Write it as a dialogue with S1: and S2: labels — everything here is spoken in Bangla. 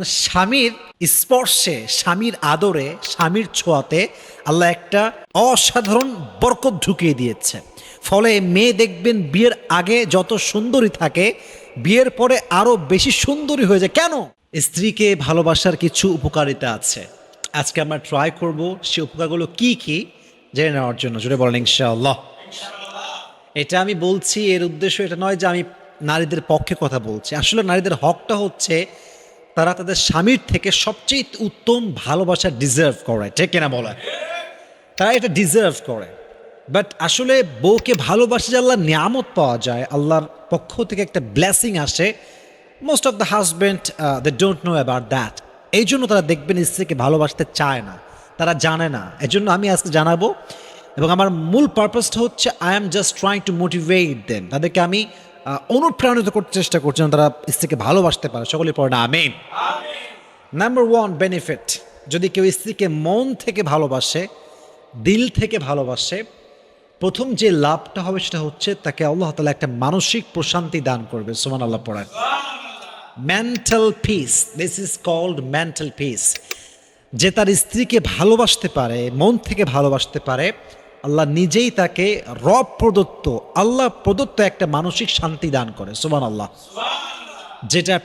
S1: স্বামীর স্পর্শে, স্বামীর আদরে, স্বামীর ছোঁয়াতে আল্লাহ একটা অসাধারণ বরকত ঢুকিয়ে দিয়েছে। ফলে মেয়ে দেখবেন বিয়ের আগে যত সুন্দরী থাকে, বিয়ের পরে আরো বেশি সুন্দরী হয়ে যায়। কেন? স্ত্রীকে ভালোবাসার কিছু উপকারিতা আছে। আজকে আমরা ট্রাই করব সেই উপকারগুলো কি কি জেনে নেওয়ার জন্য। জুড়ে বলেন ইনশাআল্লাহ। এটা আমি বলছি, এর উদ্দেশ্য এটা নয় যে আমি নারীদের পক্ষে কথা বলছি। আসলে নারীদের হকটা হচ্ছে তারা তাদের স্বামীর থেকে সবচেয়ে উত্তম ভালোবাসা ডিজার্ভ করে, ঠিক কিনা বলে? তারা এটা ডিজার্ভ করে। বাট আসলে বউকে ভালোবাসে যে আল্লাহর নিয়ামত পাওয়া যায়, আল্লাহর পক্ষ থেকে একটা ব্লেসিং আসে। Most of the husband they don't know about that. এই জন্য তারা দেখবেন স্ত্রীকে ভালোবাসতে চায় না, তারা জানে না। এজন্য আমি আজকে জানাবো, এবং আমার মূল পারপাসটা হচ্ছে I am just trying to motivate them. তাদেরকে আমি অনুপ্রাণিত করতে চেষ্টা করছি যেন তারা স্ত্রীকে ভালোবাসতে পারে। সকলে পড়ে না আমিন। নাম্বার ওয়ান বেনিফিট, যদি কেউ স্ত্রীকে মন থেকে ভালোবাসে, দিল থেকে ভালোবাসে, প্রথম যে লাভটা হবে সেটা হচ্ছে তাকে আল্লাহ তাআলা একটা মানসিক প্রশান্তি দান করবে। সুবহানাল্লাহ পড়েন। Mental peace, this is called mental peace. যে তার স্ত্রীকে ভালোবাসতে পারে, মন থেকে ভালোবাসতে পারে, আল্লাহ নিজেই তাকে রব প্রদত্ত, আল্লাহ প্রদত্ত একটা মানসিক শান্তি দান করে। সুবহানাল্লাহ। যেটা